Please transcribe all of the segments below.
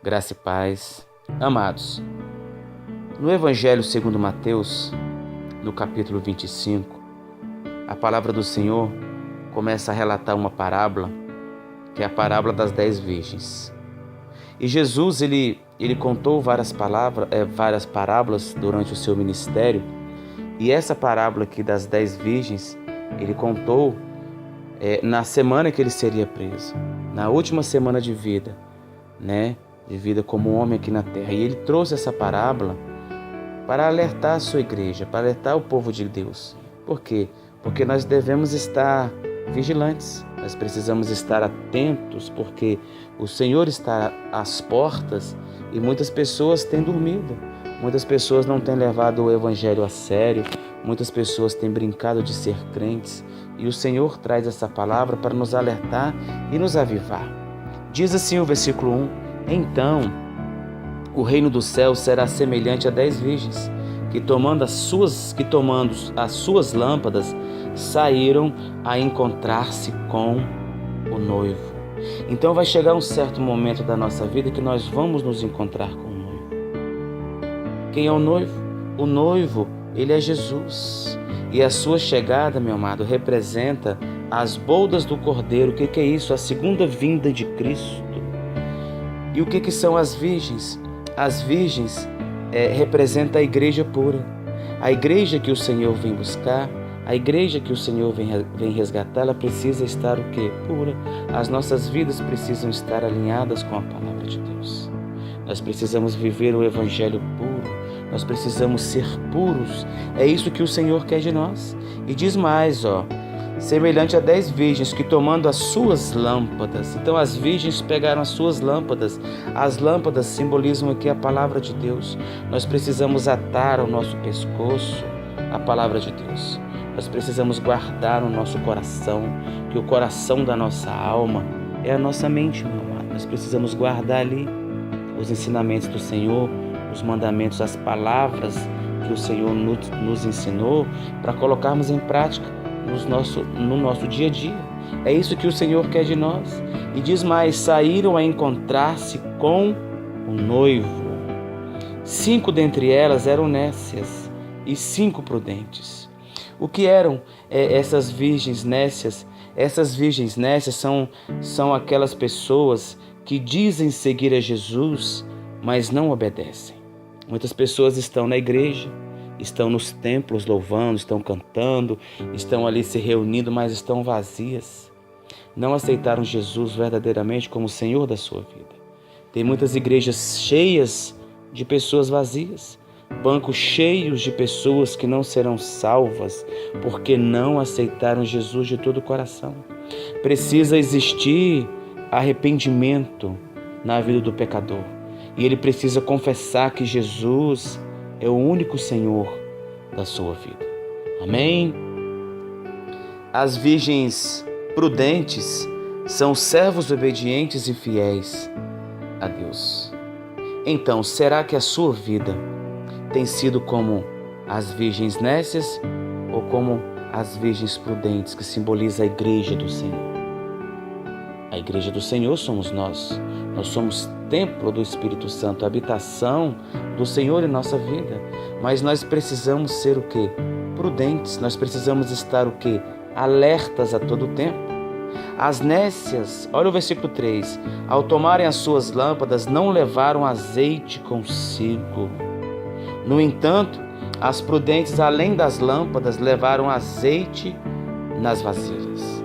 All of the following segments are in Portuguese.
Graça e paz. Amados, no Evangelho segundo Mateus, no capítulo 25, a palavra do Senhor começa a relatar uma parábola, que é a parábola das 10 virgens. E Jesus, ele contou várias parábolas durante o seu ministério, e essa parábola aqui das 10 virgens, ele contou na semana que ele seria preso, na última semana de vida, de vida como homem aqui na terra. E ele trouxe essa parábola para alertar a sua igreja, para alertar o povo de Deus. Por quê? Porque nós devemos estar vigilantes, nós precisamos estar atentos, porque o Senhor está às portas e muitas pessoas têm dormido, muitas pessoas não têm levado o Evangelho a sério, muitas pessoas têm brincado de ser crentes, e o Senhor traz essa palavra para nos alertar e nos avivar. Diz assim o versículo 1: Então o reino do céu será semelhante a 10 virgens, que tomando as suas lâmpadas, saíram a encontrar-se com o noivo. Então vai chegar um certo momento da nossa vida que nós vamos nos encontrar com o noivo. Quem é o noivo? O noivo, ele é Jesus. E a sua chegada, meu amado, representa as bodas do Cordeiro. O que é isso? A segunda vinda de Cristo. E o que são as virgens? As virgens representam a igreja pura. A igreja que o Senhor vem buscar, a igreja que o Senhor vem resgatar, ela precisa estar o quê? Pura. As nossas vidas precisam estar alinhadas com a palavra de Deus. Nós precisamos viver o Evangelho puro. Nós precisamos ser puros. É isso que o Senhor quer de nós. E diz mais, semelhante a 10 virgens que tomando as suas lâmpadas. Então as virgens pegaram as suas lâmpadas. As lâmpadas simbolizam aqui a palavra de Deus. Nós precisamos atar ao nosso pescoço a palavra de Deus. Nós precisamos guardar no nosso coração, que o coração da nossa alma é a nossa mente, meu amado. Nós precisamos guardar ali os ensinamentos do Senhor, os mandamentos, as palavras que o Senhor nos ensinou para colocarmos em prática no nosso dia a dia. É isso que o Senhor quer de nós. E diz mais: saíram a encontrar-se com o noivo. 5 dentre elas eram nécias e 5 prudentes. O que eram essas virgens nécias? Essas virgens nécias são aquelas pessoas que dizem seguir a Jesus, mas não obedecem. Muitas pessoas estão na igreja, estão nos templos louvando, estão cantando, estão ali se reunindo, mas estão vazias. Não aceitaram Jesus verdadeiramente como Senhor da sua vida. Tem muitas igrejas cheias de pessoas vazias, bancos cheios de pessoas que não serão salvas porque não aceitaram Jesus de todo o coração. Precisa existir arrependimento na vida do pecador. E ele precisa confessar que Jesus é o único Senhor da sua vida. Amém? As virgens prudentes são servos obedientes e fiéis a Deus. Então, será que a sua vida tem sido como as virgens nécias ou como as virgens prudentes, que simboliza a igreja do Senhor? A igreja do Senhor somos nós. Nós somos templo do Espírito Santo, habitação do Senhor em nossa vida. Mas nós precisamos ser o quê? Prudentes. Nós precisamos estar o quê? Alertas a todo tempo. As nécias, olha o versículo 3. Ao tomarem as suas lâmpadas, não levaram azeite consigo. No entanto, as prudentes, além das lâmpadas, levaram azeite nas vasilhas.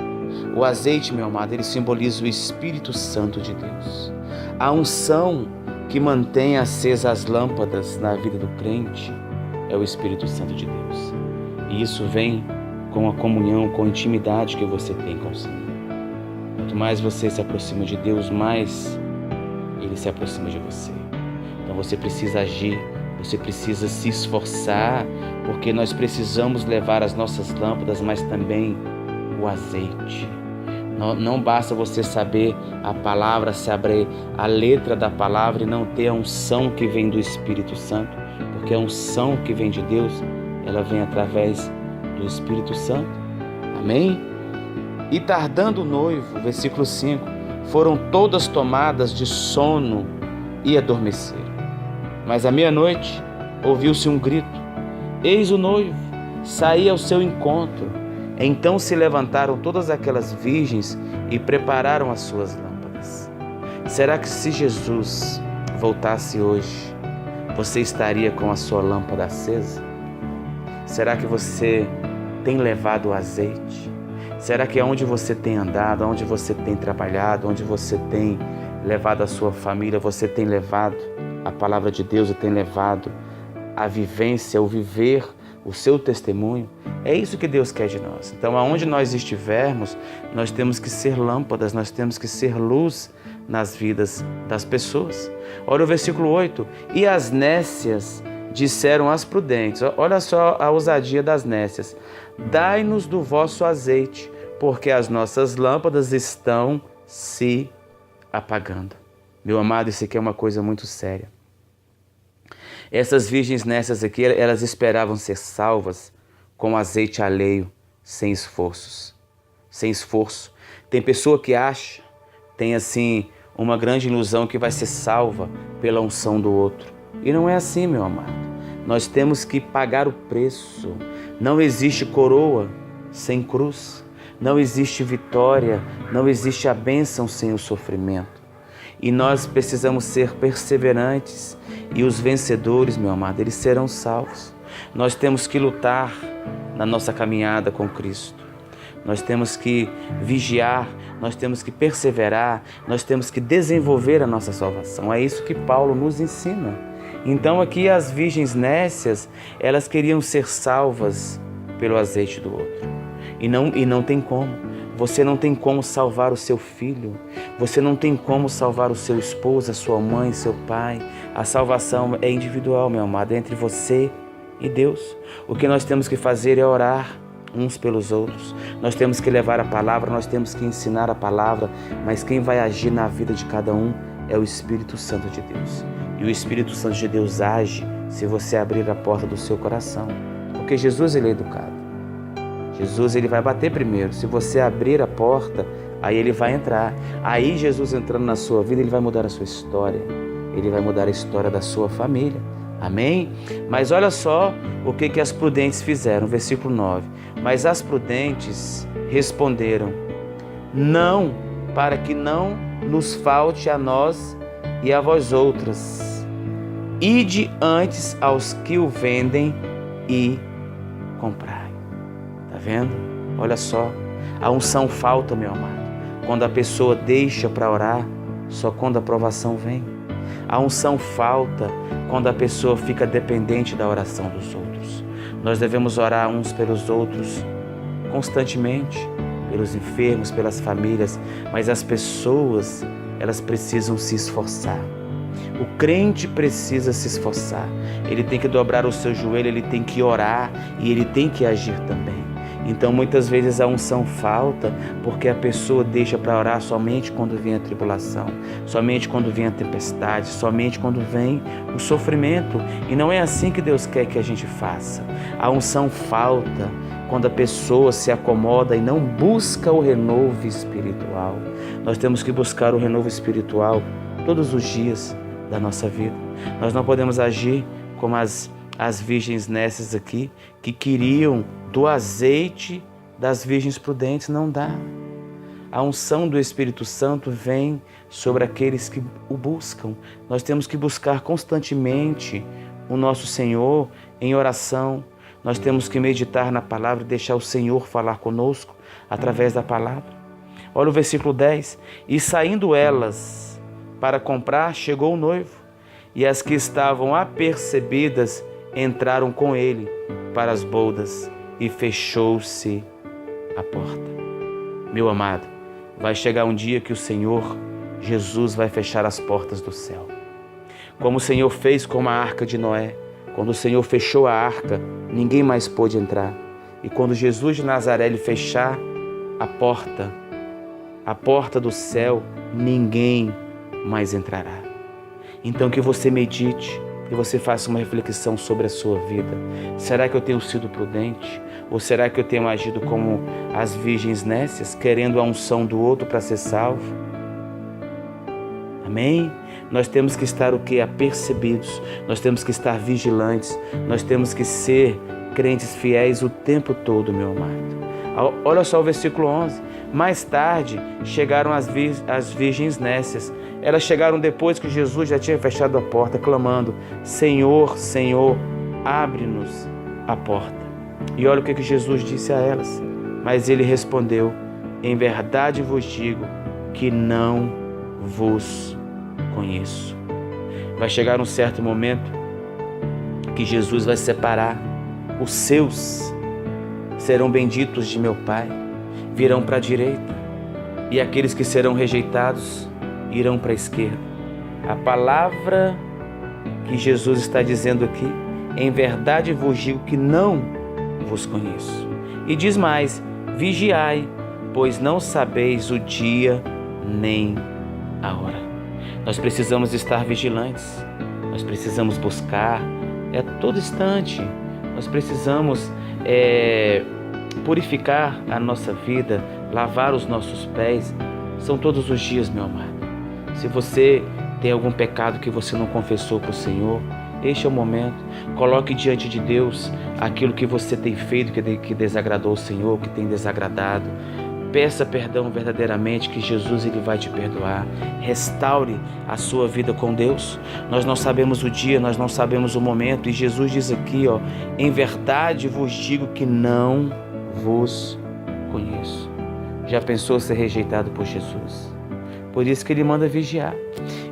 O azeite, meu amado, ele simboliza o Espírito Santo de Deus. A unção que mantém acesas as lâmpadas na vida do crente é o Espírito Santo de Deus. E isso vem com a comunhão, com a intimidade que você tem com o Senhor. Quanto mais você se aproxima de Deus, mais Ele se aproxima de você. Então você precisa agir, você precisa se esforçar, porque nós precisamos levar as nossas lâmpadas, mas também o azeite. Não basta você saber a palavra, saber a letra da palavra e não ter a unção que vem do Espírito Santo, porque a unção que vem de Deus, ela vem através do Espírito Santo. Amém? E tardando o noivo, versículo 5, foram todas tomadas de sono e adormeceram. Mas à meia-noite ouviu-se um grito: eis o noivo, saí ao seu encontro. Então se levantaram todas aquelas virgens e prepararam as suas lâmpadas. Será que se Jesus voltasse hoje, você estaria com a sua lâmpada acesa? Será que você tem levado o azeite? Será que aonde você tem andado, aonde você tem trabalhado, onde você tem levado a sua família, você tem levado a palavra de Deus e tem levado a vivência, o viver, o seu testemunho? É isso que Deus quer de nós. Então, aonde nós estivermos, nós temos que ser lâmpadas, nós temos que ser luz nas vidas das pessoas. Olha o versículo 8. E as nécias disseram às prudentes, olha só a ousadia das nécias: dai-nos do vosso azeite, porque as nossas lâmpadas estão se apagando. Meu amado, isso aqui é uma coisa muito séria. Essas virgens nécias aqui, elas esperavam ser salvas com azeite alheio, sem esforço. Tem pessoa que acha, tem assim uma grande ilusão que vai ser salva pela unção do outro. E não é assim, meu amado. Nós temos que pagar o preço. Não existe coroa sem cruz. Não existe vitória, não existe a bênção sem o sofrimento. E nós precisamos ser perseverantes. E os vencedores, meu amado, eles serão salvos. Nós temos que lutar na nossa caminhada com Cristo. Nós temos que vigiar, nós temos que perseverar, nós temos que desenvolver a nossa salvação. É isso que Paulo nos ensina. Então aqui as virgens nécias, elas queriam ser salvas pelo azeite do outro. E não tem como. Você não tem como salvar o seu filho. Você não tem como salvar o seu esposo, a sua mãe, seu pai. A salvação é individual, meu amado, é entre você e Deus. O que nós temos que fazer é orar uns pelos outros. Nós temos que levar a palavra, nós temos que ensinar a palavra, mas quem vai agir na vida de cada um é o Espírito Santo de Deus. E o Espírito Santo de Deus age se você abrir a porta do seu coração. Porque Jesus, ele é educado. Jesus, ele vai bater primeiro. Se você abrir a porta, aí ele vai entrar. Aí Jesus entrando na sua vida, ele vai mudar a sua história. Ele vai mudar a história da sua família. Amém? Mas olha só o que as prudentes fizeram. Versículo 9. Mas as prudentes responderam: não, para que não nos falte a nós e a vós outras. Ide antes aos que o vendem e comprai. Tá vendo? Olha só, a unção falta, meu amado. Quando a pessoa deixa para orar, só quando a provação vem. A unção falta quando a pessoa fica dependente da oração dos outros. Nós devemos orar uns pelos outros constantemente, pelos enfermos, pelas famílias, mas as pessoas, elas precisam se esforçar. O crente precisa se esforçar. Ele tem que dobrar o seu joelho, ele tem que orar e ele tem que agir também. Então muitas vezes a unção falta porque a pessoa deixa para orar somente quando vem a tribulação, somente quando vem a tempestade, somente quando vem o sofrimento. E não é assim que Deus quer que a gente faça. A unção falta quando a pessoa se acomoda e não busca o renovo espiritual. Nós temos que buscar o renovo espiritual todos os dias da nossa vida. Nós não podemos agir como as virgens nécias aqui, que queriam do azeite das virgens prudentes. Não dá. A unção do Espírito Santo vem sobre aqueles que o buscam. Nós temos que buscar constantemente o nosso Senhor em oração. Nós temos que meditar na palavra e deixar o Senhor falar conosco através da palavra. Olha o versículo 10. E saindo elas para comprar, chegou o noivo, e as que estavam apercebidas entraram com ele para as bodas, e fechou-se a porta. Meu amado, vai chegar um dia que o Senhor Jesus vai fechar as portas do céu. Como o Senhor fez com a arca de Noé. Quando o Senhor fechou a arca, ninguém mais pôde entrar. E quando Jesus de Nazaré ele fechar a porta do céu, ninguém mais entrará. Então que você medite, que você faça uma reflexão sobre a sua vida. Será que eu tenho sido prudente? Ou será que eu tenho agido como as virgens nécias, querendo a unção do outro para ser salvo? Amém? nós temos que estar o quê? Apercebidos, nós temos que estar vigilantes, nós temos que ser crentes fiéis o tempo todo, meu amado. Olha só o versículo 11. Mais tarde chegaram as virgens nécias. Elas chegaram depois que Jesus já tinha fechado a porta, clamando: Senhor, Senhor, abre-nos a porta. E olha o que Jesus disse a elas. Mas ele respondeu: em verdade vos digo que não vos conheço. Vai chegar um certo momento que Jesus vai separar. Os seus serão benditos de meu Pai, virão para a direita, e aqueles que serão rejeitados irão para a esquerda. A palavra que Jesus está dizendo aqui: em verdade vos digo que não vos conheço. E diz mais: vigiai, pois não sabeis o dia nem a hora. Nós precisamos estar vigilantes, nós precisamos buscar, todo instante, nós precisamos purificar a nossa vida, lavar os nossos pés. São todos os dias, meu amado. Se você tem algum pecado que você não confessou para o Senhor, este é o momento. Coloque diante de Deus aquilo que você tem feito que desagradou o Senhor, que tem desagradado. Peça perdão verdadeiramente, que Jesus ele vai te perdoar. Restaure a sua vida com Deus. Nós não sabemos o dia, nós não sabemos o momento. E Jesus diz aqui, em verdade vos digo que não vos conheço. Já pensou ser rejeitado por Jesus? Por isso que ele manda vigiar.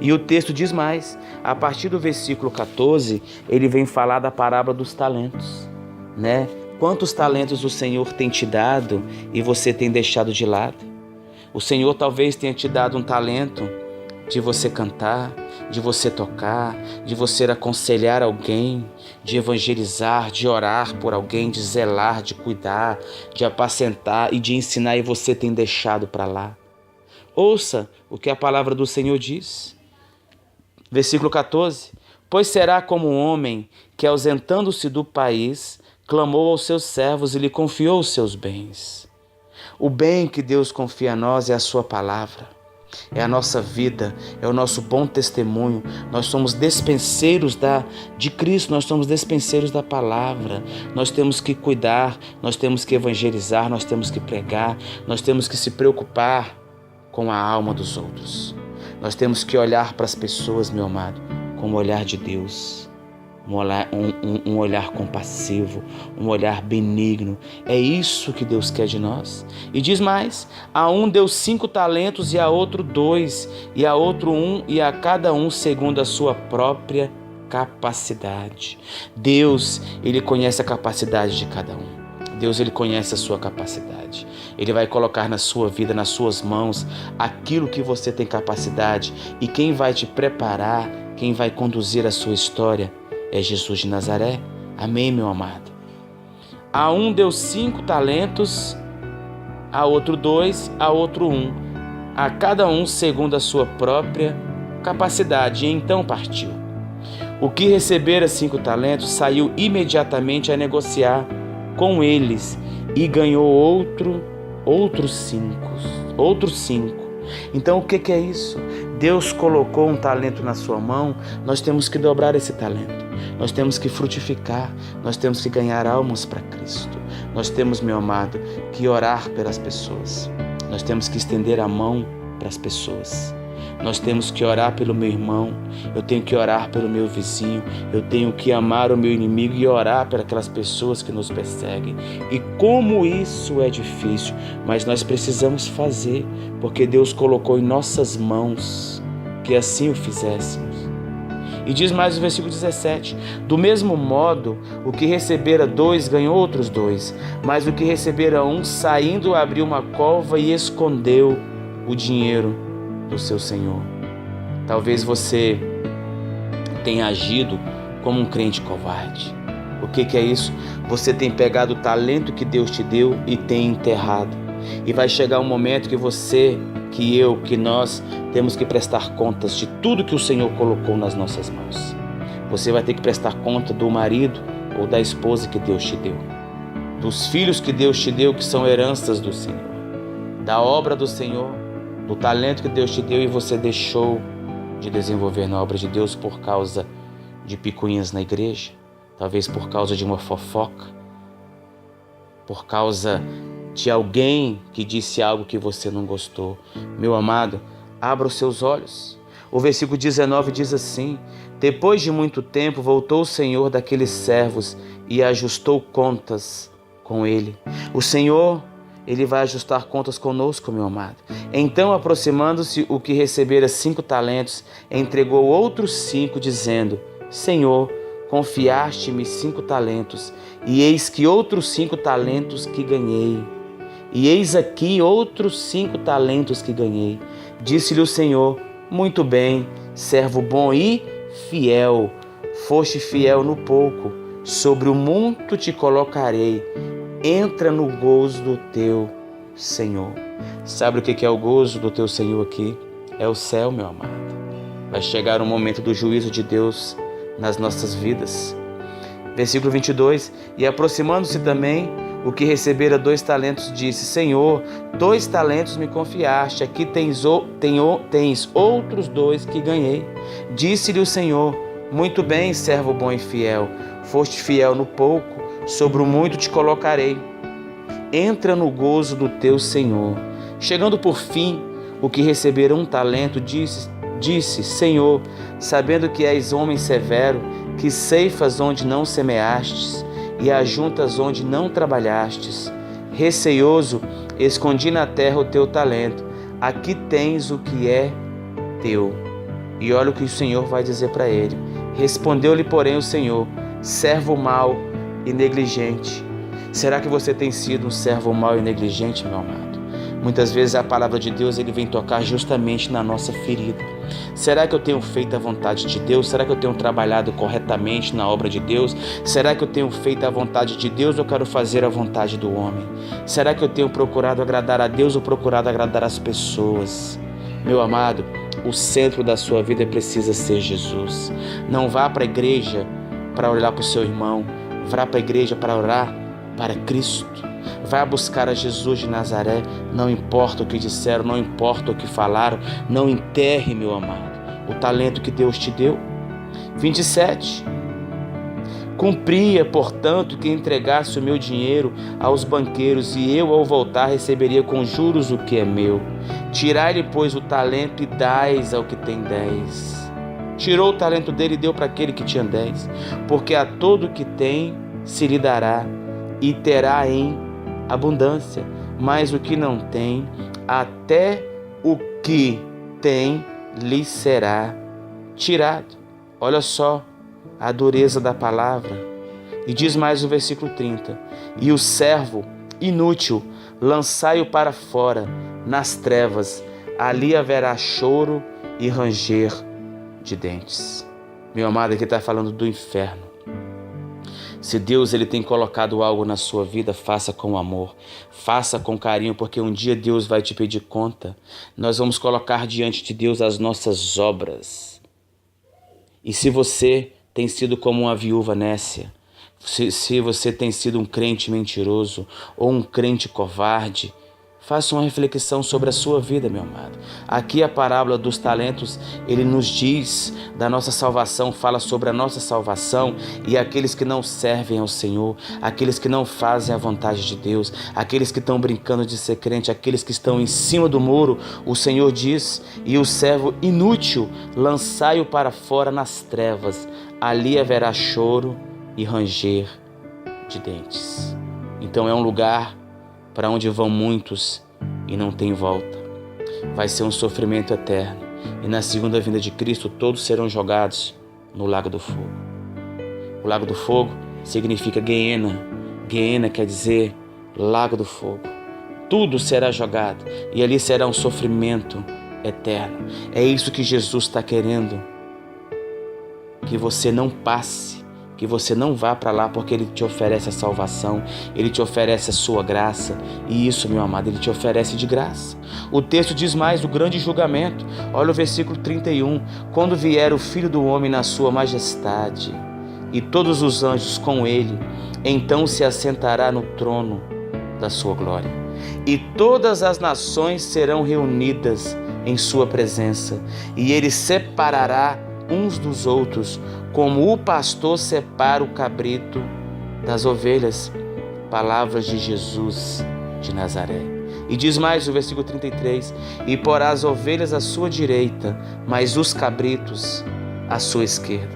E o texto diz mais. A partir do versículo 14, ele vem falar da parábola dos talentos, né? Quantos talentos o Senhor tem te dado e você tem deixado de lado? O Senhor talvez tenha te dado um talento de você cantar, de você tocar, de você aconselhar alguém, de evangelizar, de orar por alguém, de zelar, de cuidar, de apacentar e de ensinar, e você tem deixado para lá. Ouça o que a palavra do Senhor diz. Versículo 14. Pois será como um homem que, ausentando-se do país, clamou aos seus servos e lhe confiou os seus bens. O bem que Deus confia a nós é a sua palavra, é a nossa vida, é o nosso bom testemunho. Nós somos despenseiros de Cristo, nós somos despenseiros da palavra. Nós temos que cuidar, nós temos que evangelizar, nós temos que pregar, nós temos que se preocupar com a alma dos outros. Nós temos que olhar para as pessoas, meu amado, com o olhar de Deus. Um olhar compassivo, um olhar benigno. É isso que Deus quer de nós. E diz mais: a um deu 5 talentos, e a outro 2, e a outro 1, e a cada um segundo a sua própria capacidade. Deus, ele conhece a capacidade de cada um. Deus, ele conhece a sua capacidade. Ele vai colocar na sua vida, nas suas mãos, aquilo que você tem capacidade. E quem vai te preparar, quem vai conduzir a sua história, é Jesus de Nazaré. Amém, meu amado? A um deu 5 talentos, a outro 2, a outro 1, a cada um segundo a sua própria capacidade. E então partiu. O que recebera 5 talentos saiu imediatamente a negociar com eles e ganhou outros 5. Então o que é isso? Deus colocou um talento na sua mão, nós temos que dobrar esse talento. Nós temos que frutificar, nós temos que ganhar almas para Cristo. Nós temos, meu amado, que orar pelas pessoas. Nós temos que estender a mão para as pessoas. Nós temos que orar pelo meu irmão, eu tenho que orar pelo meu vizinho, eu tenho que amar o meu inimigo e orar por aquelas pessoas que nos perseguem. E como isso é difícil, mas nós precisamos fazer, porque Deus colocou em nossas mãos que assim o fizéssemos. E diz mais o versículo 17: do mesmo modo, o que recebera 2 ganhou outros 2, mas o que recebera 1, saindo, abriu uma cova e escondeu o dinheiro do seu Senhor. Talvez você tenha agido como um crente covarde. O que é isso? Você tem pegado o talento que Deus te deu e tem enterrado. E vai chegar um momento que você, que nós temos que prestar contas de tudo que o Senhor colocou nas nossas mãos. Você vai ter que prestar conta do marido ou da esposa que Deus te deu, dos filhos que Deus te deu, que são heranças do Senhor, da obra do Senhor, do talento que Deus te deu e você deixou de desenvolver na obra de Deus por causa de picuinhas na igreja, talvez por causa de uma fofoca, por causa de alguém que disse algo que você não gostou. Meu amado, abra os seus olhos. O versículo 19 diz assim: depois de muito tempo voltou o Senhor daqueles servos e ajustou contas com ele. O Senhor, Ele vai ajustar contas conosco, meu amado. Então, aproximando-se o que recebera 5 talentos, entregou outros 5, dizendo: Senhor, confiaste-me 5 talentos, e eis que outros 5 talentos que ganhei. E eis aqui outros 5 talentos que ganhei. Disse-lhe o Senhor: muito bem, servo bom e fiel. Foste fiel no pouco, sobre o muito te colocarei. Entra no gozo do teu Senhor. Sabe o que é o gozo do teu Senhor aqui? É o céu, meu amado. Vai chegar o momento do juízo de Deus nas nossas vidas. Versículo 22. E aproximando-se também o que recebera 2 talentos, disse: Senhor, 2 talentos me confiaste, aqui tens outros 2 que ganhei. Disse-lhe o Senhor: muito bem, servo bom e fiel. Foste fiel no pouco, sobre o muito te colocarei. Entra no gozo do teu Senhor. Chegando por fim, o que recebera 1 talento, disse: Senhor, sabendo que és homem severo, que ceifas onde não semeastes e ajuntas onde não trabalhastes, receioso, escondi na terra o teu talento. Aqui tens o que é teu. E olha o que o Senhor vai dizer para ele. Respondeu-lhe, porém, o Senhor: servo mau e negligente. Será que você tem sido um servo mau e negligente, meu amado? Muitas vezes a palavra de Deus ele vem tocar justamente na nossa ferida. Será que eu tenho feito a vontade de Deus? Será que eu tenho trabalhado corretamente na obra de Deus? Será que eu tenho feito a vontade de Deus ou quero fazer a vontade do homem? Será que eu tenho procurado agradar a Deus ou procurado agradar as pessoas? Meu amado, o centro da sua vida precisa ser Jesus. Não vá para a igreja para olhar para o seu irmão. Vá para a igreja para orar para Cristo. Vai buscar a Jesus de Nazaré. Não importa o que disseram, não importa o que falaram. Não enterre, meu amado, o talento que Deus te deu. 27. Cumpria, portanto, que entregasse o meu dinheiro aos banqueiros, e eu, ao voltar, receberia com juros o que é meu. Tirai-lhe, pois, o talento e dais ao que tem 10. Tirou o talento dele e deu para aquele que tinha 10. Porque a todo que tem se lhe dará, e terá em abundância. Mas o que não tem, até o que tem lhe será tirado. Olha só a dureza da palavra. E diz mais o versículo 30. E o servo inútil, lançai-o para fora, nas trevas. Ali haverá choro e ranger de dentes. Meu amado, aqui está falando do inferno. Se Deus ele tem colocado algo na sua vida, faça com amor, faça com carinho, porque um dia Deus vai te pedir conta. Nós vamos colocar diante de Deus as nossas obras. E se você tem sido como uma viúva nécia, se você tem sido um crente mentiroso ou um crente covarde, faça uma reflexão sobre a sua vida, meu amado. Aqui a parábola dos talentos, ele nos diz da nossa salvação, fala sobre a nossa salvação e aqueles que não servem ao Senhor, aqueles que não fazem a vontade de Deus, aqueles que estão brincando de ser crente, aqueles que estão em cima do muro. O Senhor diz: e o servo inútil, lançai-o para fora nas trevas, ali haverá choro e ranger de dentes. Então é um lugar para onde vão muitos e não tem volta. Vai ser um sofrimento eterno. E na segunda vinda de Cristo, todos serão jogados no lago do fogo. O lago do fogo significa Guiena. Guiena quer dizer lago do fogo. Tudo será jogado e ali será um sofrimento eterno. É isso que Jesus está querendo. Que você não passe, que você não vá para lá, porque Ele te oferece a salvação, Ele te oferece a sua graça, e isso, meu amado, Ele te oferece de graça. O texto diz mais, o grande julgamento. Olha o versículo 31, quando vier o Filho do Homem na sua majestade, e todos os anjos com Ele, então se assentará no trono da sua glória, e todas as nações serão reunidas em sua presença, e ele separará uns dos outros, como o pastor separa o cabrito das ovelhas. Palavras de Jesus de Nazaré. E diz mais o versículo 33, e porá as ovelhas à sua direita, mas os cabritos à sua esquerda.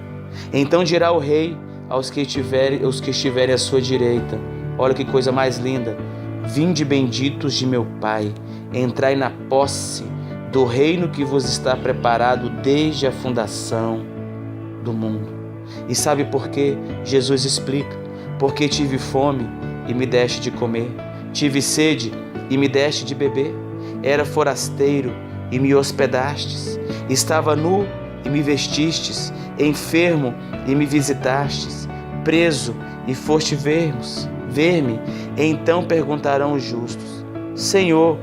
Então dirá o rei aos que estiverem à sua direita, olha que coisa mais linda, vinde benditos de meu Pai, entrai na posse do reino que vos está preparado desde a fundação do mundo. E sabe por quê? Jesus explica, porque tive fome e me deste de comer, tive sede e me deste de beber, era forasteiro e me hospedastes, estava nu e me vestistes, enfermo e me visitastes, preso e foste ver-me. Então perguntarão os justos, Senhor,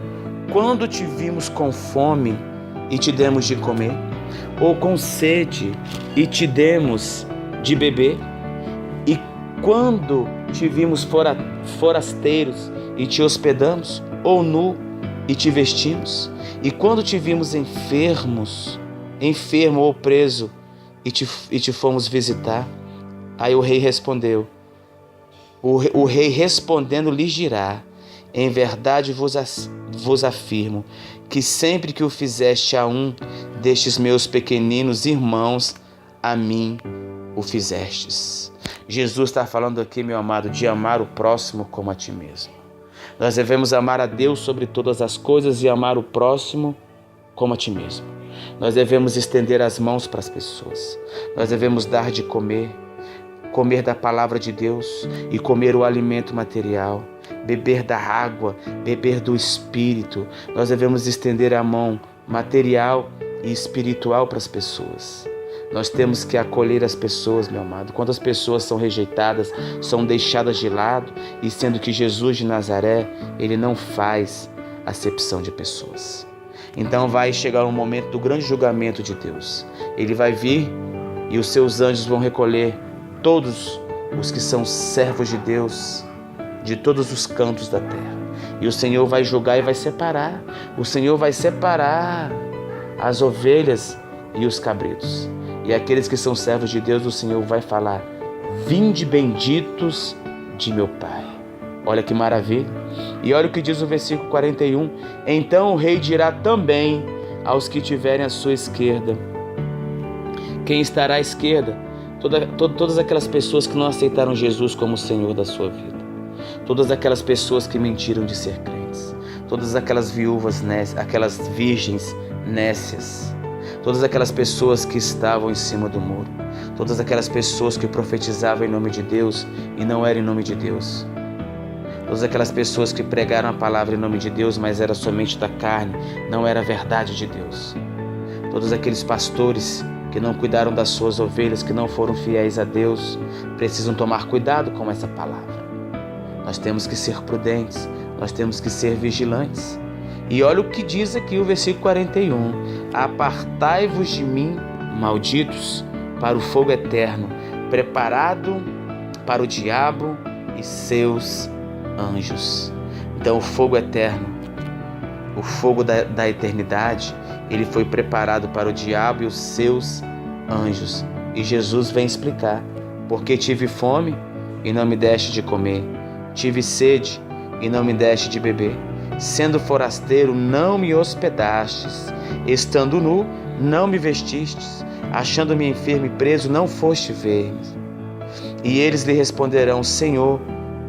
quando te vimos com fome e te demos de comer? Ou com sede e te demos de beber? E quando te vimos forasteiros e te hospedamos? Ou nu e te vestimos? E quando te vimos enfermo ou preso e te fomos visitar? Aí o rei respondeu, o rei respondendo lhes dirá, em verdade vos afirmo, que sempre que o fizeste a um destes meus pequeninos irmãos, a mim o fizestes. Jesus está falando aqui, meu amado, de amar o próximo como a ti mesmo. Nós devemos amar a Deus sobre todas as coisas e amar o próximo como a ti mesmo. Nós devemos estender as mãos para as pessoas. Nós devemos dar de comer da palavra de Deus e comer o alimento material, beber da água, beber do Espírito. Nós devemos estender a mão material e espiritual para as pessoas. Nós temos que acolher as pessoas, meu amado. Quando as pessoas são rejeitadas, são deixadas de lado, e sendo que Jesus de Nazaré, ele não faz acepção de pessoas. Então vai chegar um momento do grande julgamento de Deus. Ele vai vir e os seus anjos vão recolher todos os que são servos de Deus, de todos os cantos da terra. E o Senhor vai julgar e vai separar. O Senhor vai separar as ovelhas e os cabritos. E aqueles que são servos de Deus, o Senhor vai falar, vinde benditos de meu Pai. Olha que maravilha. E olha o que diz o versículo 41. Então o rei dirá também aos que tiverem à sua esquerda. Quem estará à esquerda? Todas aquelas pessoas que não aceitaram Jesus como Senhor da sua vida. Todas aquelas pessoas que mentiram de ser crentes. Todas aquelas viúvas, aquelas virgens nécias. Todas aquelas pessoas que estavam em cima do muro. Todas aquelas pessoas que profetizavam em nome de Deus e não era em nome de Deus. Todas aquelas pessoas que pregaram a palavra em nome de Deus, mas era somente da carne, não era a verdade de Deus. Todos aqueles pastores que não cuidaram das suas ovelhas, que não foram fiéis a Deus, precisam tomar cuidado com essa palavra. Nós temos que ser prudentes, nós temos que ser vigilantes. E olha o que diz aqui o versículo 41. Apartai-vos de mim, malditos, para o fogo eterno, preparado para o diabo e seus anjos. Então o fogo eterno, o fogo da eternidade, ele foi preparado para o diabo e os seus anjos. E Jesus vem explicar, porque tive fome e não me deste de comer, tive sede e não me deste de beber, sendo forasteiro não me hospedastes, estando nu não me vestistes, achando-me enfermo e preso não foste ver-me. E eles lhe responderão, Senhor,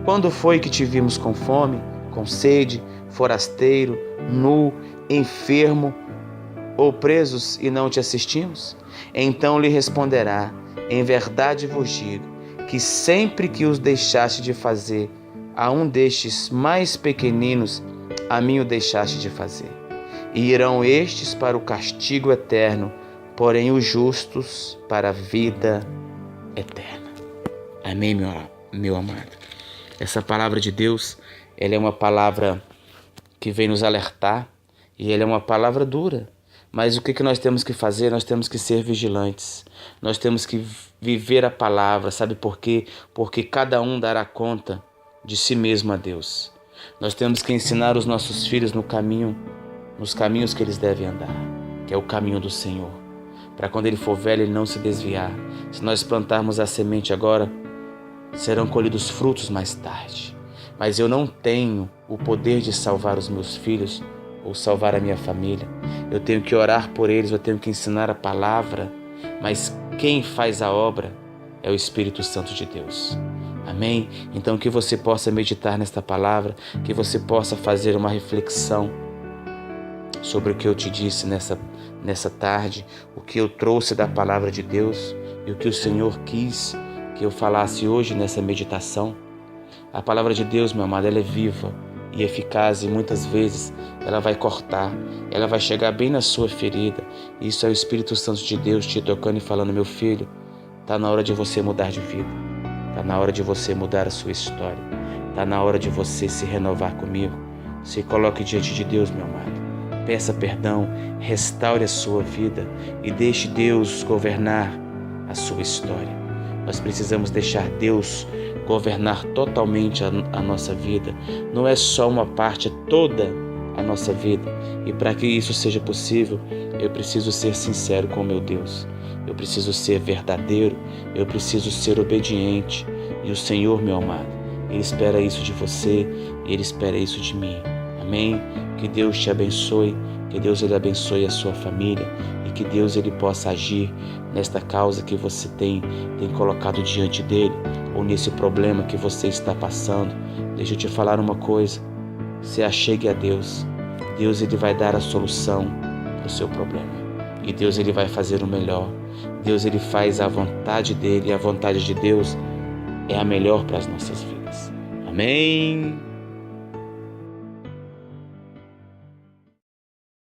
quando foi que te vimos com fome, com sede, forasteiro, nu, enfermo ou presos e não te assistimos? Então lhe responderá, em verdade vos digo, que sempre que os deixaste de fazer a um destes mais pequeninos, a mim o deixaste de fazer. E irão estes para o castigo eterno, porém os justos para a vida eterna. Amém, meu amado? Essa palavra de Deus, ela é uma palavra que vem nos alertar e ela é uma palavra dura. Mas o que nós temos que fazer? Nós temos que ser vigilantes. Nós temos que viver a palavra. Sabe por quê? Porque cada um dará conta de si mesmo a Deus. Nós temos que ensinar os nossos filhos no caminho nos caminhos que eles devem andar, que é o caminho do Senhor, para quando ele for velho ele não se desviar. Se nós plantarmos a semente agora, serão colhidos frutos mais tarde. Mas eu não tenho o poder de salvar os meus filhos ou salvar a minha família. Eu tenho que orar por eles, eu tenho que ensinar a palavra, mas quem faz a obra é o Espírito Santo de Deus. Amém? Então que você possa meditar nesta palavra, que você possa fazer uma reflexão sobre o que eu te disse nessa tarde, o que eu trouxe da palavra de Deus e o que o Senhor quis que eu falasse hoje nessa meditação. A palavra de Deus, meu amado, ela é viva e eficaz e muitas vezes ela vai cortar, ela vai chegar bem na sua ferida. Isso é o Espírito Santo de Deus te tocando e falando: meu filho, está na hora de você mudar de vida, está na hora de você mudar a sua história, está na hora de você se renovar comigo. Se coloque diante de Deus, meu amado. Peça perdão, restaure a sua vida e deixe Deus governar a sua história. Nós precisamos deixar Deus governar totalmente a nossa vida. Não é só uma parte, é toda a nossa vida. E para que isso seja possível, eu preciso ser sincero com o meu Deus. Eu preciso ser verdadeiro, eu preciso ser obediente. E o Senhor, meu amado, Ele espera isso de você e Ele espera isso de mim. Amém? Que Deus te abençoe, que Deus Ele abençoe a sua família e que Deus Ele possa agir nesta causa que você tem colocado diante dEle ou nesse problema que você está passando. Deixa eu te falar uma coisa, se achegue a Deus. Deus Ele vai dar a solução para o seu problema e Deus Ele vai fazer o melhor. Deus Ele faz a vontade dEle e a vontade de Deus é a melhor para as nossas vidas. Amém?